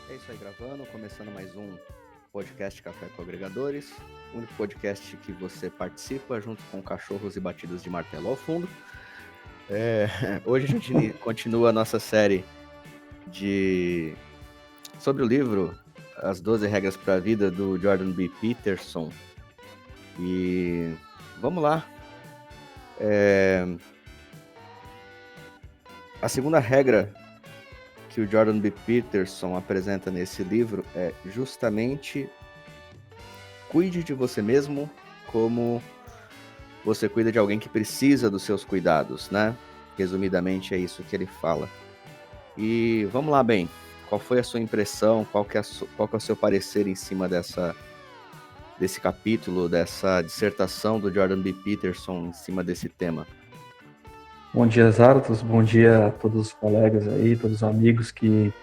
É isso aí, gravando, começando mais um podcast Café com Agregadores, o único podcast que você participa junto com cachorros e batidas de martelo ao fundo. Hoje a gente continua a nossa série sobre o livro As 12 Regras para a Vida, do Jordan B. Peterson. E vamos lá. A segunda regra que o Jordan B. Peterson apresenta nesse livro é justamente: cuide de você mesmo como você cuida de alguém que precisa dos seus cuidados, né? Resumidamente é isso que ele fala. E vamos lá, Ben. Qual foi a sua impressão? Qual que é o seu parecer em cima desse capítulo, dessa dissertação do Jordan B. Peterson em cima desse tema? Bom dia, Zaratos. Bom dia a todos os colegas aí, todos os amigos que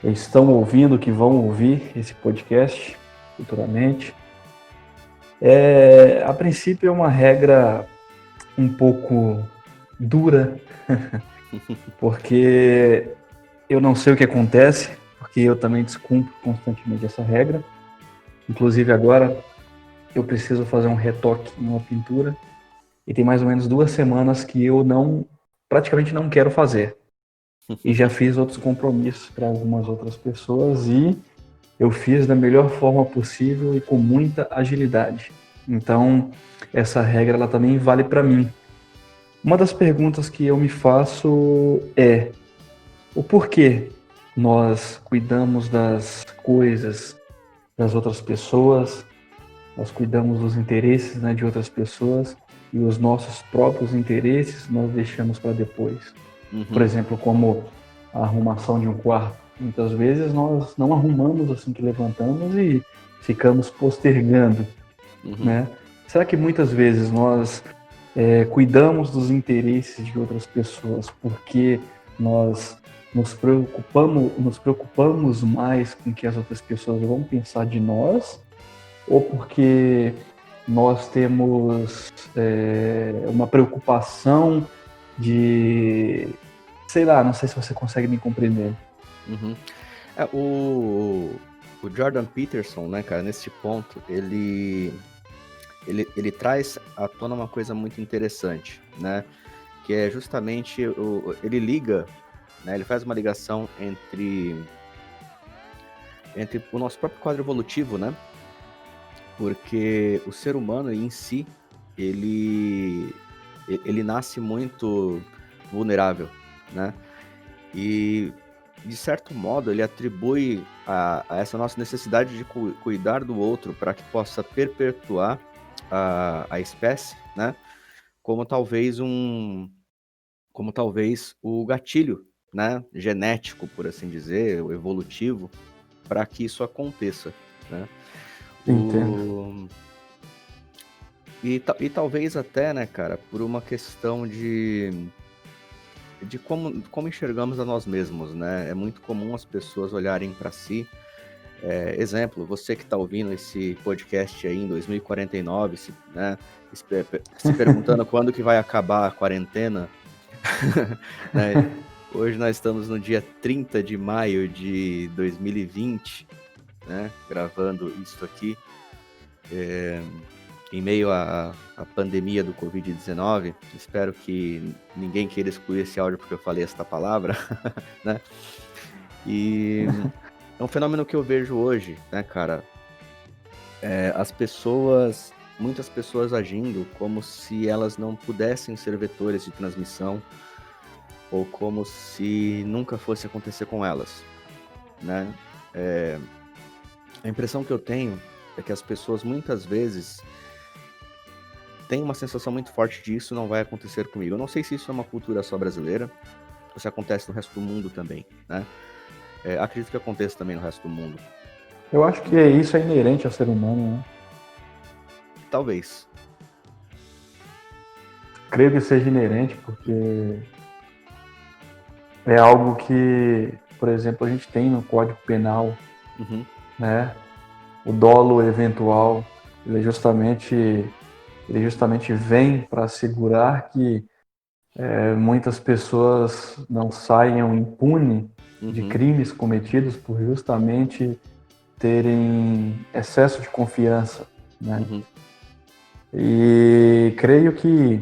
estão ouvindo, que vão ouvir esse podcast futuramente. A princípio é uma regra um pouco dura, porque eu não sei o que acontece, porque eu também descumpro constantemente essa regra. Inclusive agora eu preciso fazer um retoque em uma pintura e tem mais ou menos 2 semanas que eu praticamente não quero fazer. E já fiz outros compromissos para algumas outras pessoas e eu fiz da melhor forma possível e com muita agilidade. Então, essa regra ela também vale para mim. Uma das perguntas que eu me faço é: o porquê nós cuidamos das coisas das outras pessoas, nós cuidamos dos interesses, né, de outras pessoas, e os nossos próprios interesses nós deixamos para depois? Por exemplo, como a arrumação de um quarto. Muitas vezes nós não arrumamos assim que levantamos e ficamos postergando, né? Será que muitas vezes nós cuidamos dos interesses de outras pessoas porque nós nos preocupamos mais com o que as outras pessoas vão pensar de nós, ou porque nós temos uma preocupação de, sei lá, não sei se você consegue me compreender. O Jordan Peterson, né, cara, nesse ponto, ele traz à tona uma coisa muito interessante, né, que é justamente, ele liga, né, ele faz uma ligação entre o nosso próprio quadro evolutivo, né, porque o ser humano em si, ele nasce muito vulnerável, né, e de certo modo ele atribui a essa nossa necessidade de cuidar do outro para que possa perpetuar a espécie, né, como talvez o gatilho, né, genético, por assim dizer, o evolutivo, para que isso aconteça, né. Entendo. E talvez até, né, cara, por uma questão de como enxergamos a nós mesmos, né? É muito comum as pessoas olharem para si. Exemplo, você que está ouvindo esse podcast aí em 2049, né, se perguntando quando que vai acabar a quarentena, né? Hoje nós estamos no dia 30 de maio de 2020, né, gravando isso aqui, em meio à pandemia do Covid-19. Espero que ninguém queira excluir esse áudio porque eu falei esta palavra, né? E é um fenômeno que eu vejo hoje, né, cara? Muitas pessoas agindo como se elas não pudessem ser vetores de transmissão ou como se nunca fosse acontecer com elas, né? A impressão que eu tenho é que as pessoas muitas vezes têm uma sensação muito forte de isso não vai acontecer comigo. Eu não sei se isso é uma cultura só brasileira ou se acontece no resto do mundo também, né? Acredito que aconteça também no resto do mundo. Eu acho que isso é inerente ao ser humano, né? Talvez. Creio que seja inerente porque é algo que, por exemplo, a gente tem no Código Penal, né? O dolo eventual, ele justamente vem para assegurar que muitas pessoas não saiam impunes de Uhum. crimes cometidos por justamente terem excesso de confiança, né? Uhum. E creio que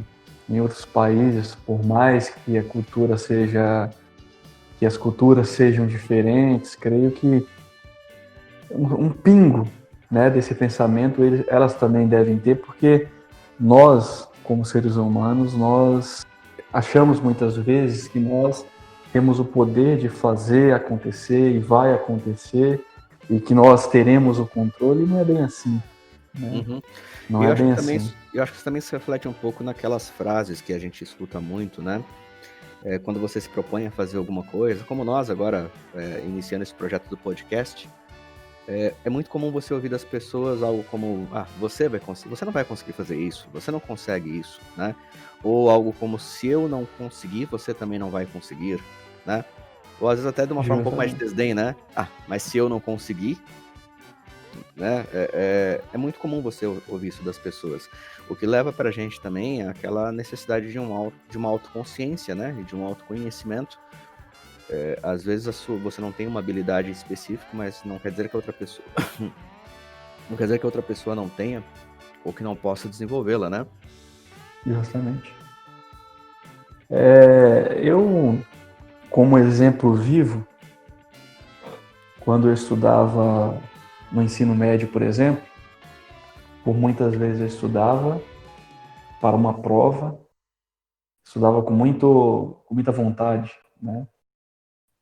em outros países, por mais que a cultura seja, que as culturas sejam diferentes, creio que um pingo, né, desse pensamento elas também devem ter, porque nós, como seres humanos, nós achamos muitas vezes que nós temos o poder de fazer acontecer e vai acontecer e que nós teremos o controle, e não é bem assim, né? Uhum. E Não eu é acho que bem também assim. isso, eu acho que isso também se reflete um pouco naquelas frases que a gente escuta muito, né? Quando você se propõe a fazer alguma coisa, como nós agora, iniciando esse projeto do podcast, é muito comum você ouvir das pessoas algo como, você não vai conseguir fazer isso, você não consegue isso, né? Ou algo como, se eu não conseguir, você também não vai conseguir, né? Ou às vezes até de uma forma um pouco mais de Justamente. desdém, né? Mas se eu não conseguir, né? É muito comum você ouvir isso das pessoas. O que leva pra gente também é aquela necessidade de uma autoconsciência, né? E de um autoconhecimento. Às vezes você não tem uma habilidade específica, mas não quer dizer que a outra pessoa não quer dizer que a outra pessoa não tenha ou que não possa desenvolvê-la, né? Justamente. Eu, como exemplo vivo, quando eu estudava no ensino médio, por exemplo, por muitas vezes eu estudava para uma prova, estudava com muita vontade, né?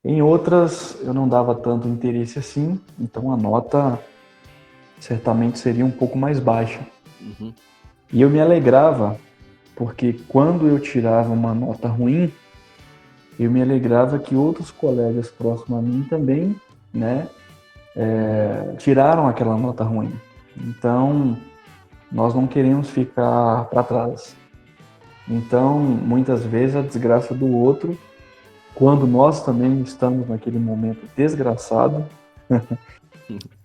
Em outras eu não dava tanto interesse assim, então a nota certamente seria um pouco mais baixa. Uhum, E eu me alegrava, porque quando eu tirava uma nota ruim, eu me alegrava que outros colegas próximos a mim também, né, tiraram aquela nota ruim. Então, nós não queremos ficar para trás. Então, muitas vezes a desgraça do outro, quando nós também estamos naquele momento desgraçado,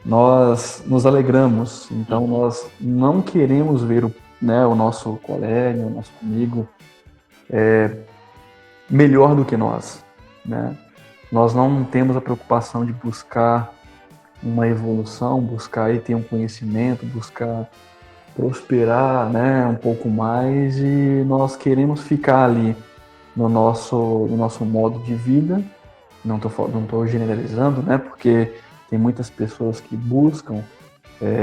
nós nos alegramos. Então, uhum, nós não queremos ver o nosso colega, o nosso amigo melhor do que nós, né? Nós não temos a preocupação de buscar uma evolução, buscar aí ter um conhecimento, buscar prosperar, né, um pouco mais, e nós queremos ficar ali no nosso modo de vida. Não tô generalizando, né, porque tem muitas pessoas que buscam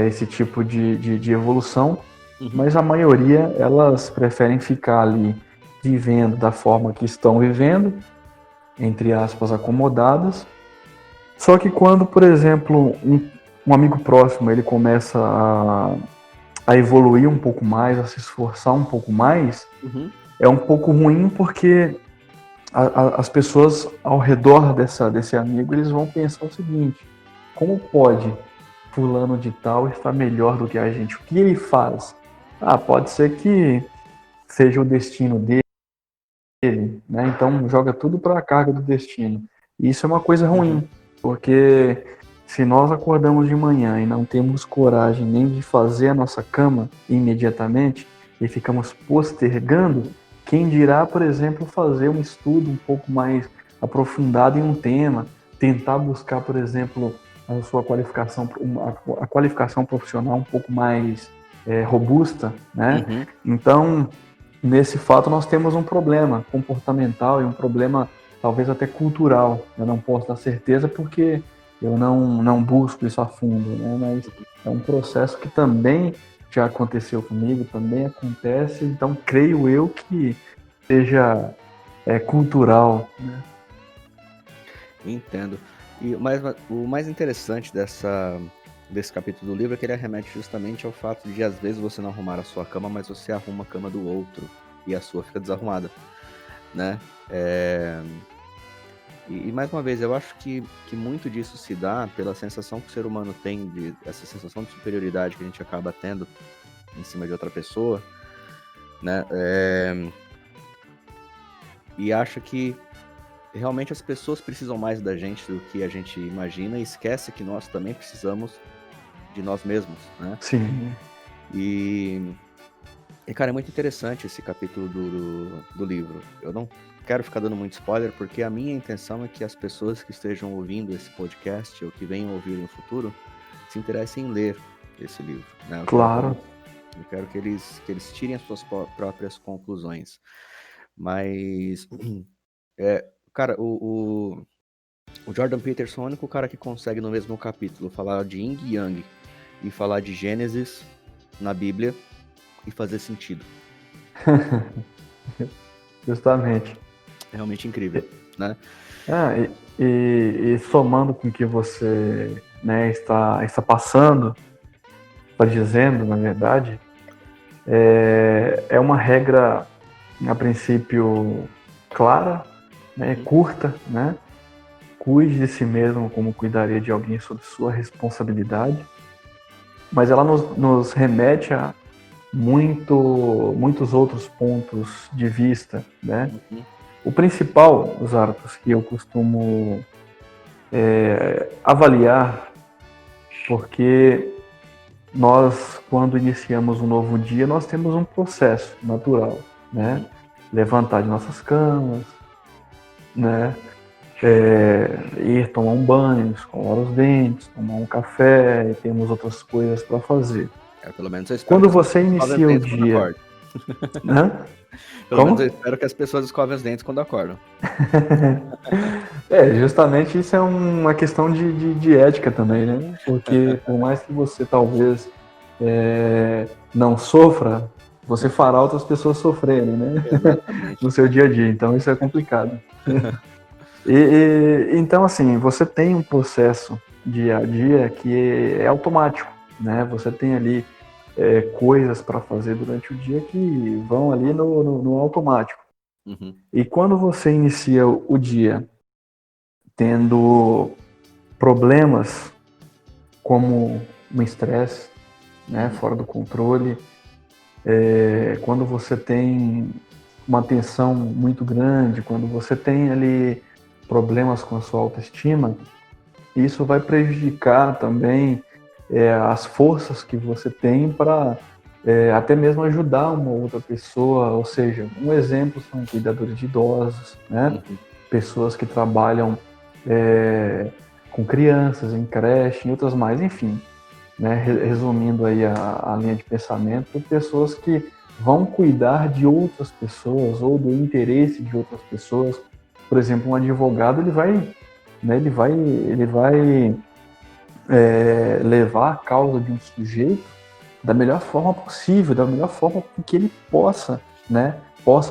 esse tipo de evolução, uhum, mas a maioria elas preferem ficar ali vivendo da forma que estão vivendo, entre aspas, acomodadas. Só que quando, por exemplo, um amigo próximo ele começa a evoluir um pouco mais, a se esforçar um pouco mais, uhum, é um pouco ruim porque as pessoas ao redor desse amigo eles vão pensar o seguinte: como pode fulano de tal estar melhor do que a gente? O que ele faz? Ah, pode ser que seja o destino dele, né? Então joga tudo para a carga do destino. E isso é uma coisa uhum, ruim, porque se nós acordamos de manhã e não temos coragem nem de fazer a nossa cama imediatamente e ficamos postergando, quem dirá, por exemplo, fazer um estudo um pouco mais aprofundado em um tema, tentar buscar, por exemplo, a sua qualificação, a qualificação profissional um pouco mais robusta, né? uhum. Então, nesse fato, nós temos um problema comportamental e um problema talvez até cultural. Eu não posso dar certeza porque eu não busco isso a fundo, né? Mas é um processo que também já aconteceu comigo, também acontece, então creio eu que seja cultural, né? Entendo. E o mais interessante desse capítulo do livro é que ele remete justamente ao fato de, às vezes, você não arrumar a sua cama, mas você arruma a cama do outro e a sua fica desarrumada, né? É, e mais uma vez, eu acho que muito disso se dá pela sensação que o ser humano tem, essa sensação de superioridade que a gente acaba tendo em cima de outra pessoa, né? E acha que realmente as pessoas precisam mais da gente do que a gente imagina e esquece que nós também precisamos de nós mesmos, né? Sim, E E, cara, é muito interessante esse capítulo do livro. Eu não quero ficar dando muito spoiler, porque a minha intenção é que as pessoas que estejam ouvindo esse podcast ou que venham ouvir no futuro se interessem em ler esse livro, né? Claro. Eu quero que eles tirem as suas próprias conclusões. Mas, cara, o Jordan Peterson é o único cara que consegue no mesmo capítulo falar de Yin e Yang e falar de Gênesis na Bíblia e fazer sentido. Justamente. Realmente incrível, né? E somando com o que você, né, está passando, está dizendo, na verdade, é uma regra, a princípio, clara, né, curta, né? Cuide de si mesmo como cuidaria de alguém sob sua responsabilidade, mas ela nos remete a muitos outros pontos de vista, né? Uhum. O principal, Zartos, que eu costumo avaliar, porque nós, quando iniciamos um novo dia, nós temos um processo natural, né? Levantar de nossas camas, né? Ir tomar um banho, escovar os dentes, tomar um café, e temos outras coisas para fazer. Pelo menos eu espero Quando que você inicia o dia, né? Pelo menos eu espero que as pessoas escovem os dentes quando acordam. Justamente isso é uma questão de ética também, né? Porque por mais que você talvez não sofra, você fará outras pessoas sofrerem, né? Exatamente. No seu dia a dia, então isso é complicado. Então, assim, você tem um processo dia a dia que é automático, né? Você tem ali coisas para fazer durante o dia que vão ali no automático. Uhum. E quando você inicia o dia tendo problemas como um estresse, né, fora do controle, quando você tem uma tensão muito grande, quando você tem ali problemas com a sua autoestima, isso vai prejudicar também as forças que você tem para até mesmo ajudar uma outra pessoa, ou seja, um exemplo são cuidadores de idosos, né? Pessoas que trabalham com crianças em creche e outras mais, enfim, né? Resumindo aí a linha de pensamento, pessoas que vão cuidar de outras pessoas ou do interesse de outras pessoas. Por exemplo, um advogado ele vai levar a causa de um sujeito da melhor forma possível, da melhor forma que ele possa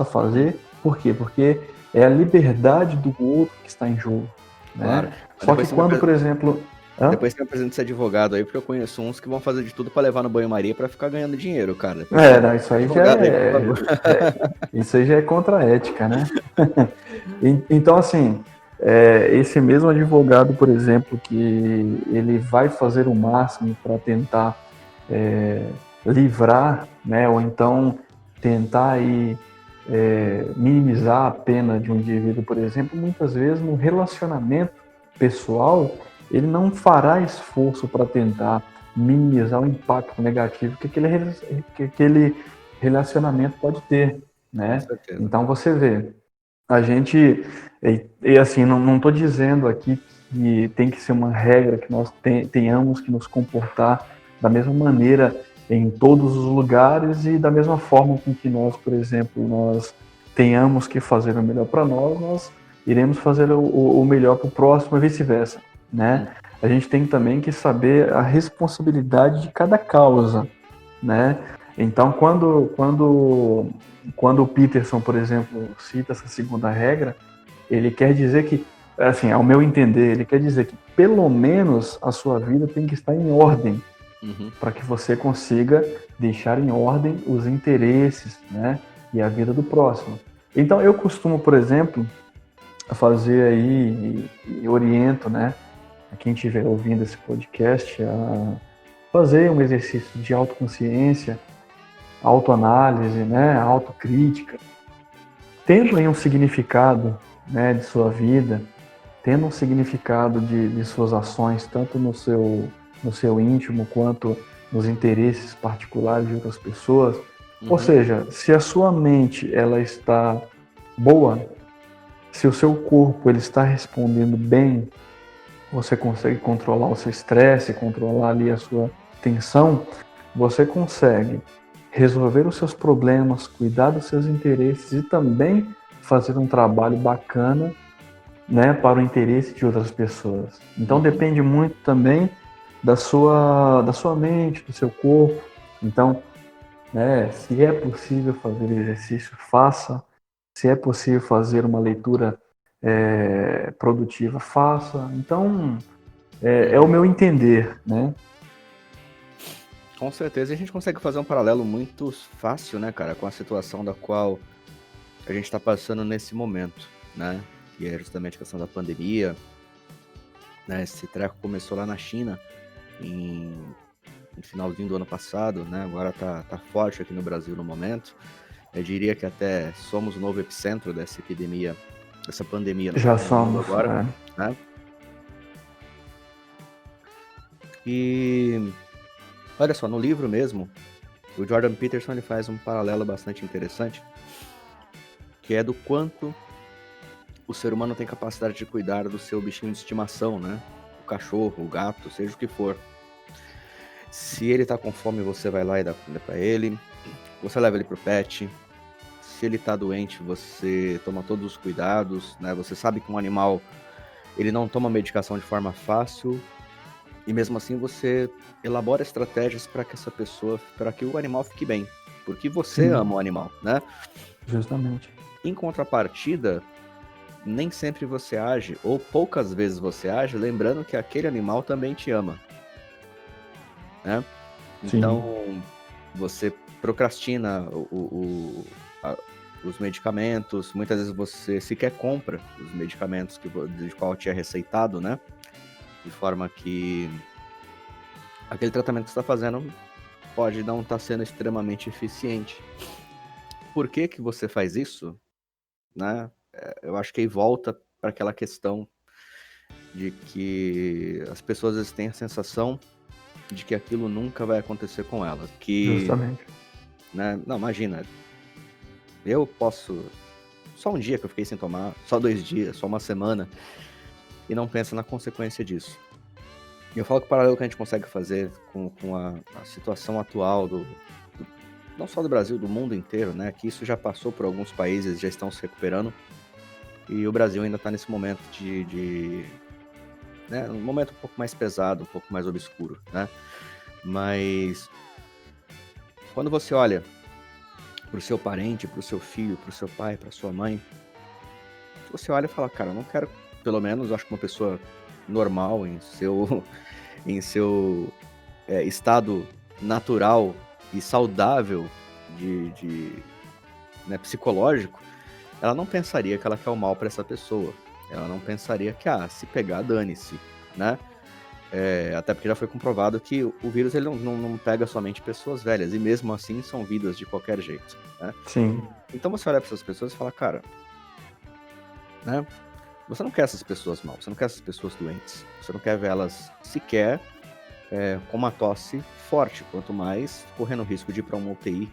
fazer. Por quê? Porque é a liberdade do outro que está em jogo. Né? Claro. Só que quando, por exemplo... Depois você me apresenta esse advogado aí, porque eu conheço uns que vão fazer de tudo para levar no banho-maria para ficar ganhando dinheiro, cara. Não, isso aí já isso aí já é contra a ética, né? Então, assim, esse mesmo advogado, por exemplo, que ele vai fazer o máximo para tentar livrar, né, ou então tentar aí, minimizar a pena de um indivíduo, por exemplo, muitas vezes no relacionamento pessoal, ele não fará esforço para tentar minimizar o impacto negativo que aquele relacionamento pode ter, né? Então você vê, a gente, e assim, não estou dizendo aqui que tem que ser uma regra que nós tenhamos que nos comportar da mesma maneira em todos os lugares e da mesma forma com que nós, por exemplo, nós tenhamos que fazer o melhor para nós iremos fazer o melhor para o próximo e vice-versa, né? A gente tem também que saber a responsabilidade de cada causa, né? Então, quando o Peterson, por exemplo, cita essa segunda regra, ele quer dizer que, assim, ao meu entender, ele quer dizer que pelo menos a sua vida tem que estar em ordem, para que você consiga deixar em ordem os interesses, né, e a vida do próximo. Então, eu costumo, por exemplo, fazer aí, e oriento, né, a quem estiver ouvindo esse podcast, a fazer um exercício de autoconsciência, autoanálise, né, autocrítica, tendo aí um significado, né, de sua vida, tendo um significado de suas ações, tanto no seu íntimo quanto nos interesses particulares de outras pessoas, Ou seja, se a sua mente ela está boa, se o seu corpo ele está respondendo bem, você consegue controlar o seu estresse, controlar ali a sua tensão, você consegue resolver os seus problemas, cuidar dos seus interesses e também fazer um trabalho bacana, né, para o interesse de outras pessoas. Então depende muito também da sua mente, do seu corpo. Então, né, se é possível fazer exercício, faça. Se é possível fazer uma leitura produtiva, faça. Então, é o meu entender, né? Com certeza, a gente consegue fazer um paralelo muito fácil, né, cara, com a situação da qual a gente está passando nesse momento, né? Que é justamente a questão da pandemia, né? Esse treco começou lá na China, no finalzinho do ano passado, né? Agora tá forte aqui no Brasil no momento. Eu diria que até somos o novo epicentro dessa epidemia, dessa pandemia Já somos, agora, né? E olha só, no livro mesmo, o Jordan Peterson ele faz um paralelo bastante interessante, que é do quanto o ser humano tem capacidade de cuidar do seu bichinho de estimação, né? O cachorro, o gato, seja o que for. Se ele tá com fome, você vai lá e dá comida pra ele. Você leva ele pro pet. Se ele tá doente, você toma todos os cuidados, né? Você sabe que um animal, ele não toma medicação de forma fácil. E mesmo assim você elabora estratégias para que essa pessoa, para que o animal fique bem. Porque você ama o animal, né? Justamente. Em contrapartida, nem sempre você age, ou poucas vezes você age, lembrando que aquele animal também te ama, né? Então, você procrastina os medicamentos, muitas vezes você sequer compra os medicamentos de qual te é receitado, né? De forma que aquele tratamento que você está fazendo pode não estar sendo extremamente eficiente. Por que que você faz isso? Né? Eu acho que aí volta para aquela questão de que as pessoas às vezes têm a sensação de que aquilo nunca vai acontecer com elas. Justamente. Né? Não, imagina, eu posso... Só um dia que eu fiquei sem tomar, só 2 dias, só uma semana, e não pensa na consequência disso. E eu falo que o paralelo que a gente consegue fazer com a situação atual não só do Brasil, do mundo inteiro, né? Que isso já passou por alguns países, já estão se recuperando. E o Brasil ainda está nesse momento né, um momento um pouco mais pesado, um pouco mais obscuro, né? Mas quando você olha para o seu parente, para o seu filho, para o seu pai, para sua mãe, você olha e fala, cara, eu não quero, pelo menos, eu acho que uma pessoa normal em seu estado natural e saudável né, psicológico, ela não pensaria que ela quer o mal para essa pessoa. Ela não pensaria que, se pegar, dane-se, né? Até porque já foi comprovado que o vírus ele não pega somente pessoas velhas, e mesmo assim são vidas de qualquer jeito, né? Sim. Então você olha para essas pessoas e fala, cara, né? Você não quer essas pessoas mal, você não quer essas pessoas doentes, você não quer ver elas sequer com uma tosse forte, quanto mais correndo risco de ir para uma UTI,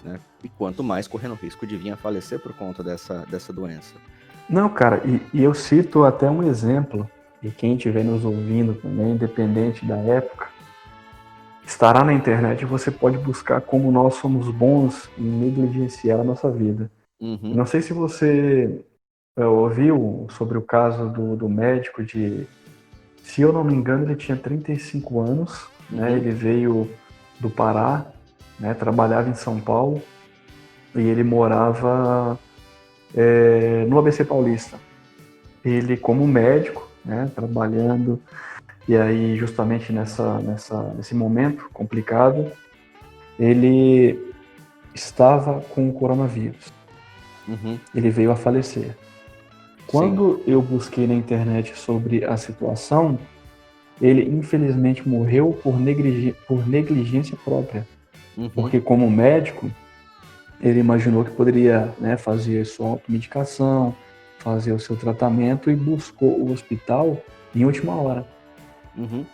né? E quanto mais correndo risco de vir a falecer por conta dessa doença. Não, cara, e eu cito até um exemplo, e quem estiver nos ouvindo também, independente da época, estará na internet e você pode buscar como nós somos bons em negligenciar a nossa vida. Uhum. Não sei se você ouviu sobre o caso do médico se eu não me engano, ele tinha 35 anos, né? Ele veio do Pará, né? Trabalhava em São Paulo e ele morava no ABC Paulista. Ele, como médico, né? Trabalhando, e aí justamente nesse momento complicado, ele estava com o coronavírus. Ele veio a falecer. Quando eu busquei na internet sobre a situação, ele infelizmente morreu por negligência própria. Porque como médico, ele imaginou que poderia, né, fazer sua automedicação, fazer o seu tratamento e buscou o hospital em última hora.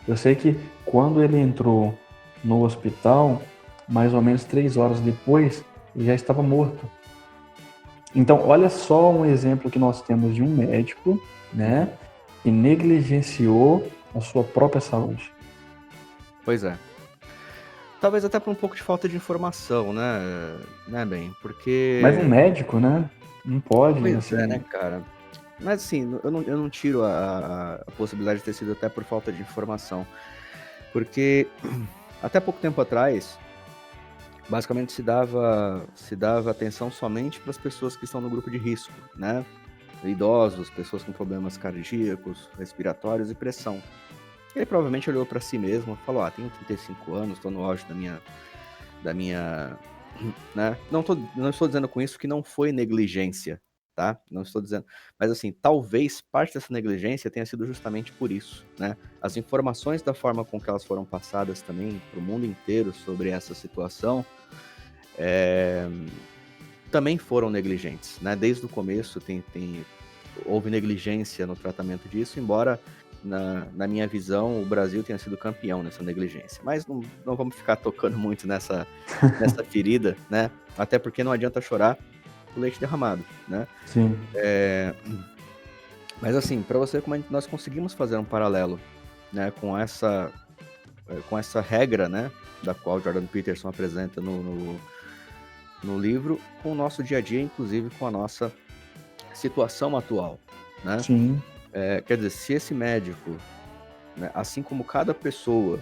Eu sei que quando ele entrou no hospital, mais ou menos 3 horas depois, ele já estava morto. Então, olha só um exemplo que nós temos de um médico, né, que negligenciou a sua própria saúde. Pois é. Talvez até por um pouco de falta de informação, né, Ben? Porque... Mas um médico, né, não pode, Pois assim... é, né, cara? Mas assim, eu não tiro a possibilidade de ter sido até por falta de informação. Porque até pouco tempo atrás, basicamente se dava atenção somente para as pessoas que estão no grupo de risco, né? Idosos, pessoas com problemas cardíacos, respiratórios e pressão. Ele provavelmente olhou para si mesmo e falou: tenho 35 anos, estou no auge da minha, né? Não estou dizendo com isso que não foi negligência, tá? Não estou dizendo, mas assim, talvez parte dessa negligência tenha sido justamente por isso, né? As informações da forma com que elas foram passadas também para o mundo inteiro sobre essa situação também foram negligentes, né? Desde o começo houve negligência no tratamento disso, embora na minha visão o Brasil tenha sido campeão nessa negligência. Mas não vamos ficar tocando muito nessa ferida, né? Até porque não adianta chorar o leite derramado, né? Sim. Mas assim, para você, como nós conseguimos fazer um paralelo, né, com essa regra, né, da qual Jordan Peterson apresenta no livro, com o nosso dia a dia, inclusive com a nossa situação atual, né? Sim. Quer dizer, se esse médico, né, assim como cada pessoa,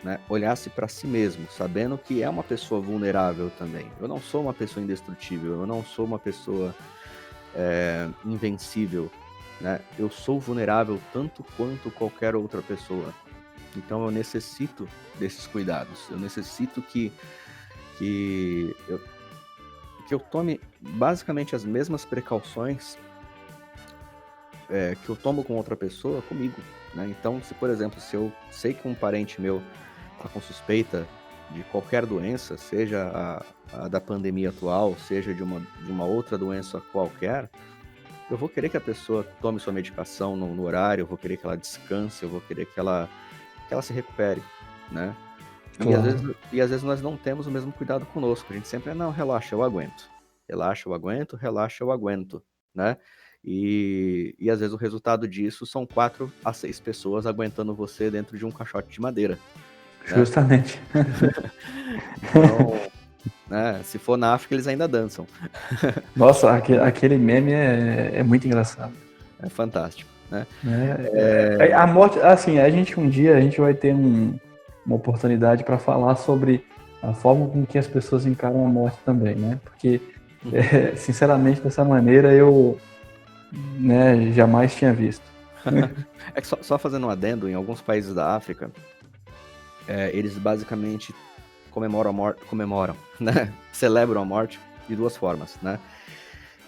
né, olhasse para si mesmo, sabendo que é uma pessoa vulnerável também. Eu não sou uma pessoa indestrutível, eu não sou uma pessoa invencível, né? Eu sou vulnerável tanto quanto qualquer outra pessoa. Então eu necessito desses cuidados. Eu necessito que eu tome basicamente as mesmas precauções que eu tomo com outra pessoa comigo, né? Então, se por exemplo, se eu sei que um parente meu está com suspeita de qualquer doença, seja a da pandemia atual, seja de uma outra doença qualquer, eu vou querer que a pessoa tome sua medicação no horário, eu vou querer que ela descanse, eu vou querer que ela se recupere, né? Claro. E às vezes nós não temos o mesmo cuidado conosco. A gente sempre não, relaxa, eu aguento. Relaxa, eu aguento, relaxa, eu aguento, né? E às vezes o resultado disso são 4 a 6 pessoas aguentando você dentro de um caixote de madeira, né? Justamente. Então, né, se for na África, eles ainda dançam. Nossa, aquele meme é muito engraçado. É fantástico, né? A morte, assim, a gente vai ter uma oportunidade para falar sobre a forma com que as pessoas encaram a morte também, né? Porque, sinceramente, dessa maneira eu, né, jamais tinha visto. É que só fazendo um adendo, em alguns países da África, eles basicamente comemoram, né? Celebram a morte de 2 formas, né?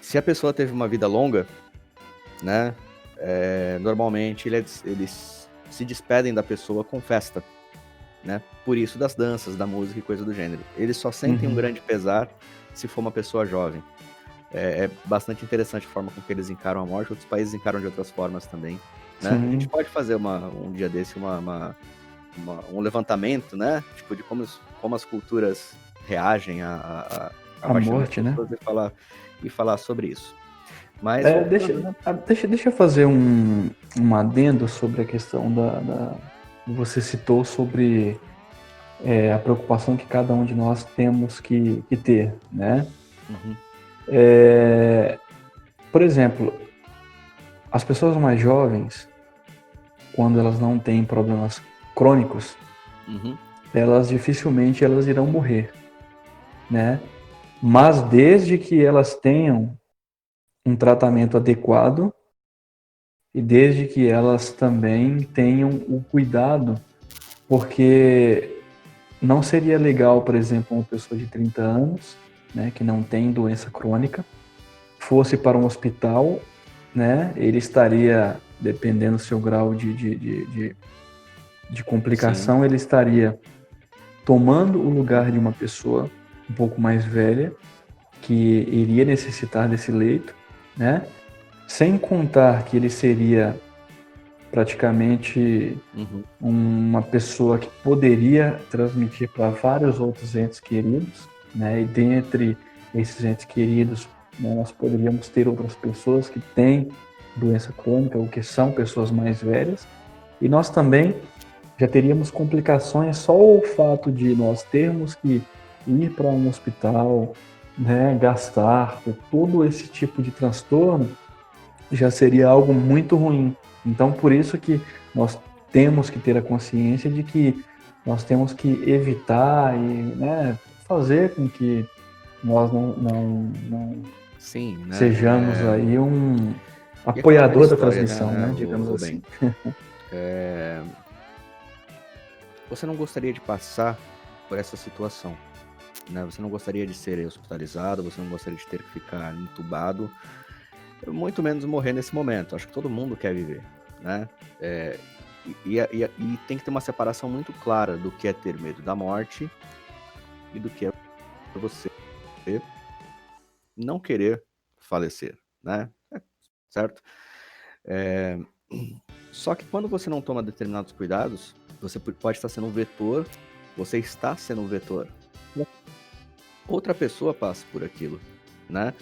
Se a pessoa teve uma vida longa, né? Normalmente eles se despedem da pessoa com festa, né? Por isso das danças, da música e coisa do gênero. Eles só sentem um grande pesar se for uma pessoa jovem. É bastante interessante a forma com que eles encaram a morte. Outros países encaram de outras formas também, né? A gente pode fazer um dia desse um levantamento, né? Tipo, de como as culturas reagem a morte, né? E falar sobre isso. Mas deixa eu fazer um adendo sobre a questão você citou sobre a preocupação que cada um de nós temos que ter, né? Por exemplo, as pessoas mais jovens, quando elas não têm problemas crônicos, elas dificilmente irão morrer, né? Mas desde que elas tenham um tratamento adequado e desde que elas também tenham o cuidado, porque não seria legal, por exemplo, uma pessoa de 30 anos, né, que não tem doença crônica, fosse para um hospital, né, ele estaria, dependendo do seu grau de complicação, Sim. Ele estaria tomando o lugar de uma pessoa um pouco mais velha, que iria necessitar desse leito, né? Sem contar que ele seria praticamente Uhum. uma pessoa que poderia transmitir para vários outros entes queridos, né? E dentre esses entes queridos, né, nós poderíamos ter outras pessoas que têm doença crônica ou que são pessoas mais velhas, e nós também já teríamos complicações só o fato de nós termos que ir para um hospital, né, gastar por todo esse tipo de transtorno, já seria algo muito ruim. Então, por isso que nós temos que ter a consciência de que nós temos que evitar e, né, fazer com que nós não Sim, né? sejamos aí um E aquela velha apoiador da história, transmissão, né, né, digamos o assim. bem. Você não gostaria de passar por essa situação, né? Você não gostaria de ser hospitalizado, você não gostaria de ter que ficar entubado, muito menos morrer nesse momento. Acho que todo mundo quer viver, né? E tem que ter uma separação muito clara do que é ter medo da morte e do que é você não querer falecer, né? Certo? Só que quando você não toma determinados cuidados, você pode estar sendo um vetor, você está sendo um vetor. Outra pessoa passa por aquilo, né?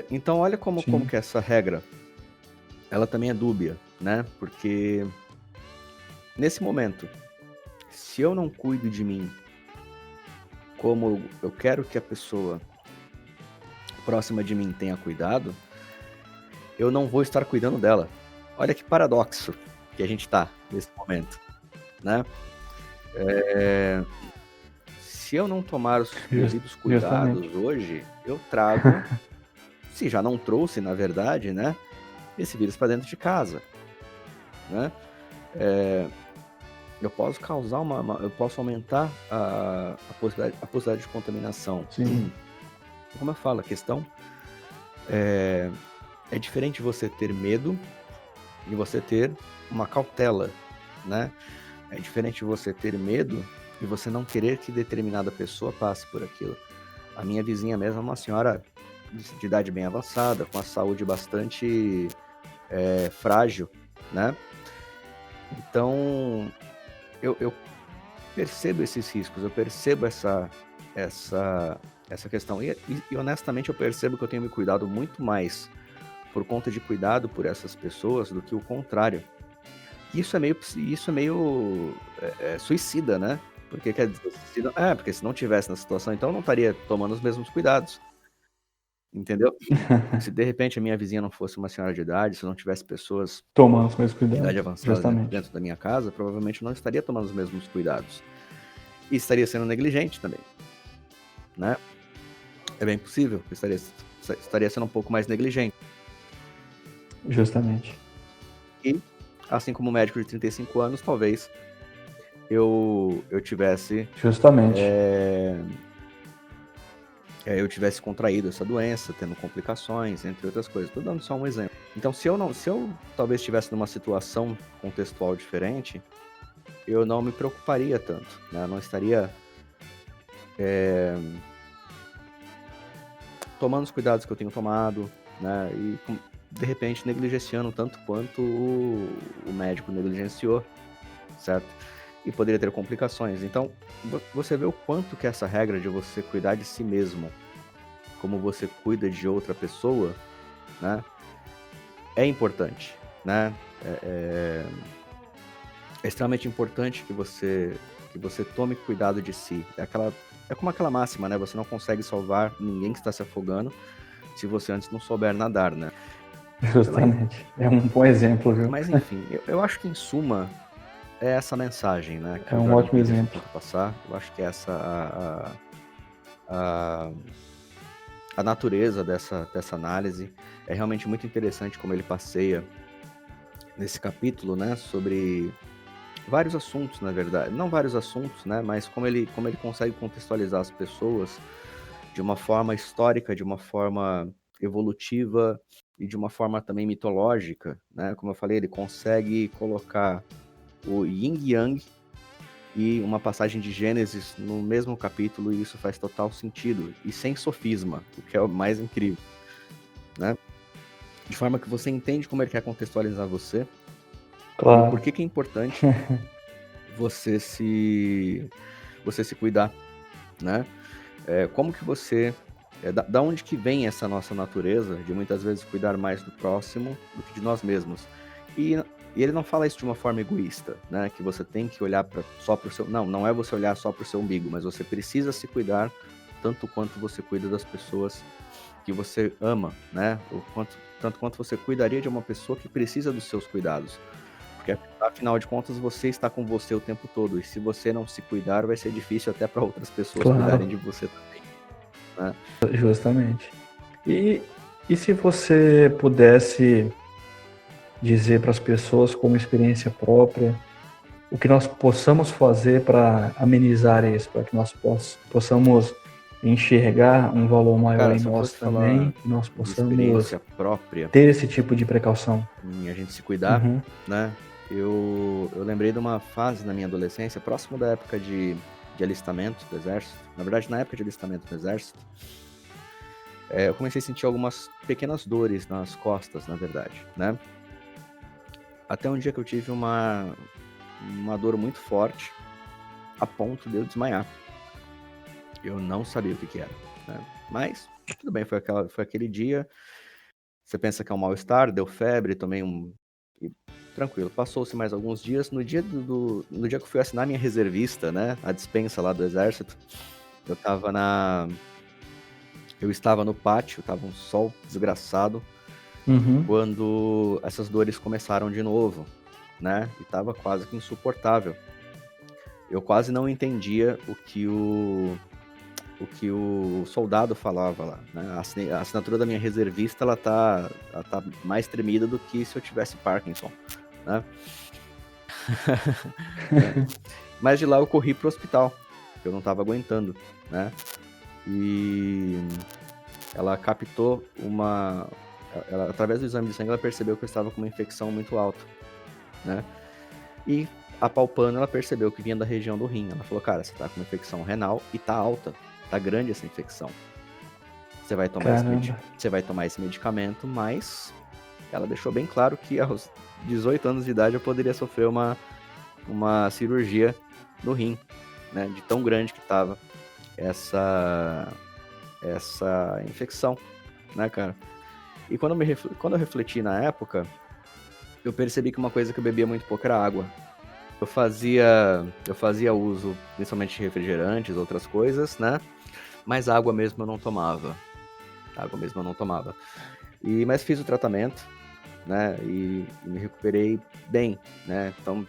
Então olha como que essa regra, ela também é dúbia, né? Porque nesse momento, se eu não cuido de mim como eu quero que a pessoa próxima de mim tenha cuidado, eu não vou estar cuidando dela. Olha que paradoxo que a gente está nesse momento, né? Se eu não tomar os devidos cuidados hoje, eu trago, se já não trouxe, na verdade, né, esse vírus para dentro de casa, né? Eu posso causar eu posso aumentar a possibilidade de contaminação. Sim. Como eu falo, a questão é diferente você ter medo e você ter uma cautela, né? É diferente você ter medo e você não querer que determinada pessoa passe por aquilo. A minha vizinha mesmo é uma senhora de idade bem avançada, com a saúde bastante frágil, né? Então, eu percebo esses riscos, eu percebo essa questão. E honestamente eu percebo que eu tenho me cuidado muito mais por conta de cuidado por essas pessoas do que o contrário. Isso é meio suicida, né? Porque quer dizer, porque se não tivesse na situação, então eu não estaria tomando os mesmos cuidados. Entendeu? Se de repente a minha vizinha não fosse uma senhora de idade, se não tivesse pessoas tomando os mesmos de cuidados, idade avançada justamente. dentro da minha casa, provavelmente eu não estaria tomando os mesmos cuidados. E estaria sendo negligente também, né? É bem possível que estaria sendo um pouco mais negligente. Justamente. E, assim como médico de 35 anos, talvez eu tivesse... Justamente. eu tivesse contraído essa doença, tendo complicações, entre outras coisas. Estou dando só um exemplo. Então, se eu talvez estivesse numa situação contextual diferente, eu não me preocuparia tanto, né? Eu não estaria tomando os cuidados que eu tenho tomado, né? E, de repente, negligenciando tanto quanto o médico negligenciou, certo? E poderia ter complicações. Então, você vê o quanto que essa regra de você cuidar de si mesmo, como você cuida de outra pessoa, né? É importante, né? É extremamente importante que você tome cuidado de si. É como aquela máxima, né? Você não consegue salvar ninguém que está se afogando se você antes não souber nadar, né? Justamente. É um bom exemplo, viu? Mas enfim, eu acho que em suma é essa mensagem, né? Que É o um Jordan ótimo Peterson exemplo. tenta passar. Eu acho que essa a natureza dessa análise é realmente muito interessante como ele passeia nesse capítulo, né? Sobre vários assuntos, na verdade. Não vários assuntos, né? Mas como ele consegue contextualizar as pessoas de uma forma histórica, de uma forma evolutiva e de uma forma também mitológica, né? Como eu falei, ele consegue colocar o Yin e Yang e uma passagem de Gênesis no mesmo capítulo, e isso faz total sentido, e sem sofisma, o que é o mais incrível, né? De forma que você entende como ele quer contextualizar você, E o Claro. porquê que é importante você se cuidar, né? Como que você... da onde que vem essa nossa natureza de muitas vezes cuidar mais do próximo do que de nós mesmos? E, e ele não fala isso de uma forma egoísta, né? Que você tem que olhar só para o seu... Não, não é você olhar só para o seu umbigo, mas você precisa se cuidar tanto quanto você cuida das pessoas que você ama, né? Tanto quanto você cuidaria de uma pessoa que precisa dos seus cuidados. Porque, afinal de contas, você está com você o tempo todo. E se você não se cuidar, vai ser difícil até para outras pessoas cuidarem Claro, de você também, né? justamente. E, e se você pudesse dizer para as pessoas, como experiência própria, o que nós possamos fazer para amenizar isso, para que nós possamos enxergar um valor maior Cara, em se eu nós fosse falar também, e nós de possamos experiência própria ter esse tipo de precaução. em a gente se cuidar, Uhum. né? Eu lembrei de uma fase na minha adolescência, próximo da época de alistamento do exército. Na verdade, na época de alistamento do exército, eu comecei a sentir algumas pequenas dores nas costas, na verdade, né? Até um dia que eu tive uma dor muito forte, a ponto de eu desmaiar. Eu não sabia o que era, né? Mas tudo bem, foi aquele dia. Você pensa que é um mal-estar, deu febre, tomei e tranquilo. Passou-se mais alguns dias. No dia no dia que eu fui assinar minha reservista, né? A dispensa lá do exército, eu estava no pátio, tava um sol desgraçado, Uhum. quando essas dores começaram de novo, né? E tava quase que insuportável. Eu quase não entendia o que o soldado falava lá, né? A assinatura da minha reservista, ela tá mais tremida do que se eu tivesse Parkinson, né? Né? Mas de lá eu corri pro hospital, eu não tava aguentando, né? E ela captou através do exame de sangue, ela percebeu que eu estava com uma infecção muito alta, né? E apalpando, ela percebeu que vinha da região do rim. Ela falou, cara, você tá com uma infecção renal e tá alta, tá grande essa infecção. Você vai Caramba. tomar esse medicamento, mas ela deixou bem claro que aos 18 anos de idade eu poderia sofrer uma cirurgia no rim, né? De tão grande que tava essa infecção, né, cara? E quando eu refleti na época, eu percebi que uma coisa que eu bebia muito pouco era água. Eu fazia uso principalmente de refrigerantes, outras coisas, né? Mas água mesmo eu não tomava. Mas fiz o tratamento, né? E me recuperei bem, né? Então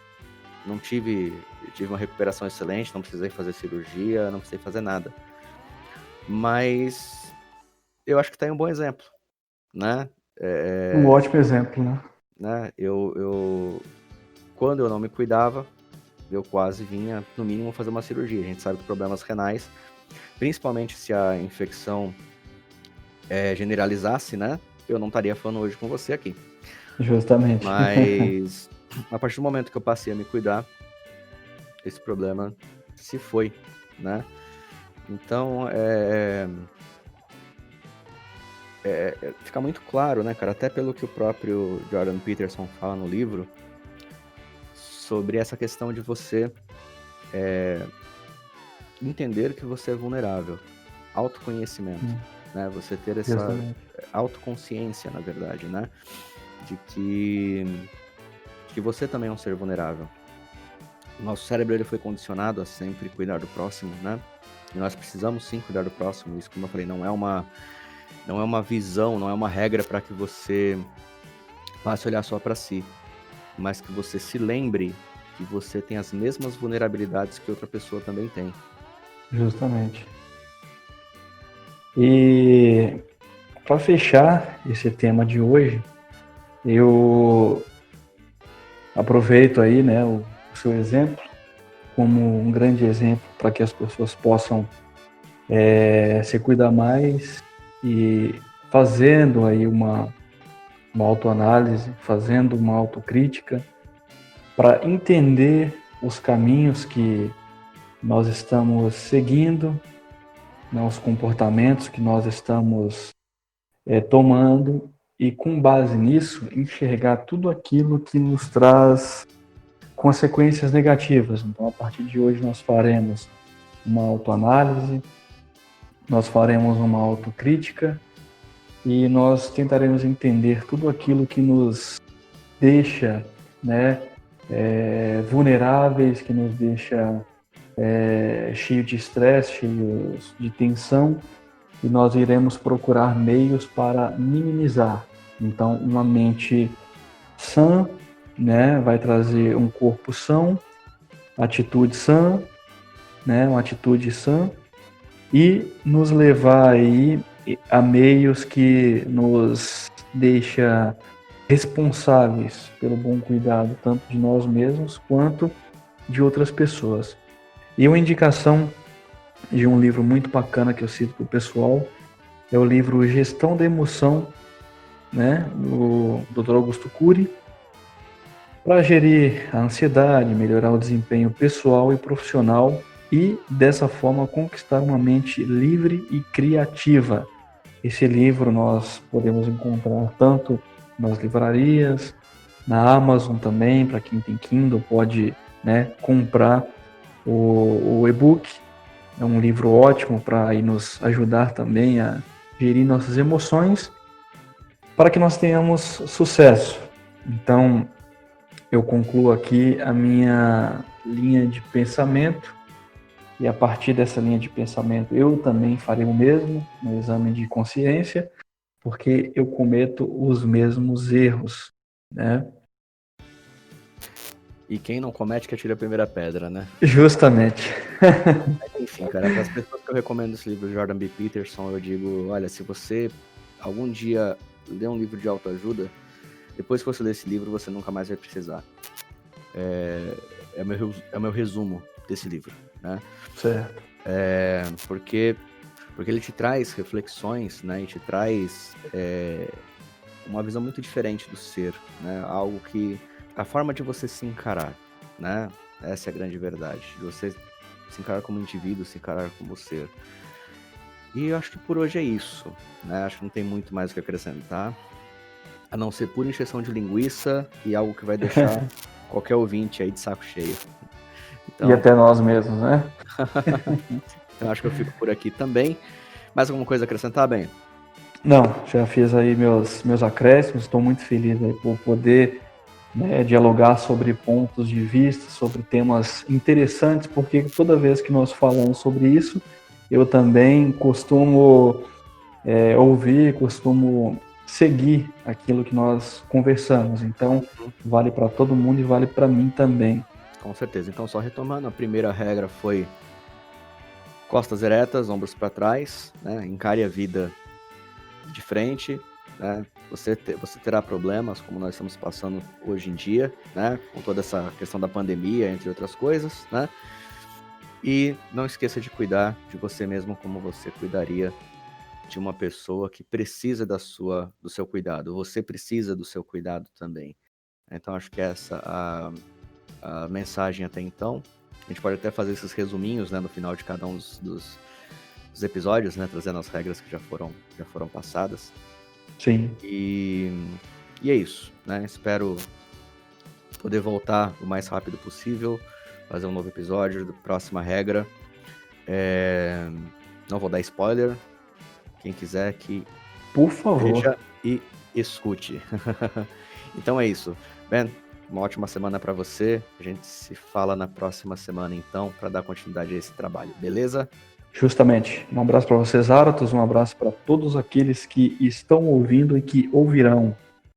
tive uma recuperação excelente, não precisei fazer cirurgia, não precisei fazer nada. Mas eu acho que tá aí um bom exemplo, né? Um ótimo exemplo, né? Né? Quando eu não me cuidava, eu quase vinha, no mínimo, fazer uma cirurgia. A gente sabe que problemas renais, principalmente se a infecção generalizasse, né? Eu não estaria falando hoje com você aqui. Justamente. Mas a partir do momento que eu passei a me cuidar, esse problema se foi, né? Então, fica muito claro, né, cara? Até pelo que o próprio Jordan Peterson fala no livro, sobre essa questão de você entender que você é vulnerável. Autoconhecimento, né? Você ter essa Justamente. autoconsciência, na verdade, né? De que você também é um ser vulnerável. O nosso cérebro, ele foi condicionado a sempre cuidar do próximo, né? E nós precisamos sim cuidar do próximo. Isso, como eu falei, não é uma visão, não é uma regra para que você passe a olhar só para si, mas que você se lembre que você tem as mesmas vulnerabilidades que outra pessoa também tem. Justamente. E para fechar esse tema de hoje, eu aproveito aí, né, o seu exemplo como um grande exemplo para que as pessoas possam se cuidar mais e fazendo aí uma autoanálise, fazendo uma autocrítica para entender os caminhos que nós estamos seguindo, né, os comportamentos que nós estamos tomando e com base nisso, enxergar tudo aquilo que nos traz consequências negativas. Então, a partir de hoje, nós faremos uma autoanálise, nós faremos uma autocrítica e nós tentaremos entender tudo aquilo que nos deixa, né, vulneráveis, que nos deixa cheio de estresse, cheios de tensão, e nós iremos procurar meios para minimizar. Então, uma mente sã, né, vai trazer um corpo são, atitude sã, né, uma atitude sã, e nos levar aí a meios que nos deixa responsáveis pelo bom cuidado tanto de nós mesmos quanto de outras pessoas. E uma indicação de um livro muito bacana que eu cito para o pessoal é o livro Gestão da Emoção, né, do Dr. Augusto Cury, para gerir a ansiedade, melhorar o desempenho pessoal e profissional e, dessa forma, conquistar uma mente livre e criativa. Esse livro nós podemos encontrar tanto nas livrarias, na Amazon também, para quem tem Kindle, pode, né, comprar o e-book. É um livro ótimo para nos ajudar também a gerir nossas emoções, para que nós tenhamos sucesso. Então, eu concluo aqui a minha linha de pensamento, e a partir dessa linha de pensamento eu também farei o mesmo no exame de consciência, porque eu cometo os mesmos erros, né? E quem não comete que atire a primeira pedra, né? Justamente. Enfim, cara, para as pessoas que eu recomendo esse livro, Jordan B. Peterson, eu digo, olha, se você algum dia ler um livro de autoajuda, depois que você ler esse livro, você nunca mais vai precisar. É o meu resumo desse livro, né? Certo. Porque ele te traz reflexões, né? E te traz uma visão muito diferente do ser, né? Algo que... a forma de você se encarar, né? Essa é a grande verdade. De você se encarar como indivíduo, se encarar como ser. E eu acho que por hoje é isso, né? Acho que não tem muito mais o que acrescentar, a não ser pura encheção de linguiça e algo que vai deixar qualquer ouvinte aí de saco cheio. Então, e até nós mesmos, né? Então acho que eu fico por aqui também. Mais alguma coisa a acrescentar, Ben? Não, já fiz aí meus acréscimos, estou muito feliz aí por poder, né, dialogar sobre pontos de vista, sobre temas interessantes, porque toda vez que nós falamos sobre isso, eu também costumo ouvir, costumo seguir aquilo que nós conversamos. Então, vale para todo mundo e vale para mim também. Com certeza. Então, só retomando, a primeira regra foi costas eretas, ombros para trás, né? Encare a vida de frente, né? Você terá problemas, como nós estamos passando hoje em dia, né? Com toda essa questão da pandemia, entre outras coisas, né? E não esqueça de cuidar de você mesmo como você cuidaria de uma pessoa que precisa do seu cuidado. Você precisa do seu cuidado também. Então, acho que essa a mensagem até então. A gente pode até fazer esses resuminhos, né, no final de cada um dos episódios, né, trazendo as regras que já foram passadas. Sim. E é isso, né? Espero poder voltar o mais rápido possível, fazer um novo episódio da próxima regra. Não vou dar spoiler. Quem quiser que por favor, veja e escute. Então é isso. Ben, uma ótima semana para você. A gente se fala na próxima semana, então, para dar continuidade a esse trabalho, beleza? Justamente. Um abraço para vocês, Aratos, um abraço para todos aqueles que estão ouvindo e que ouvirão.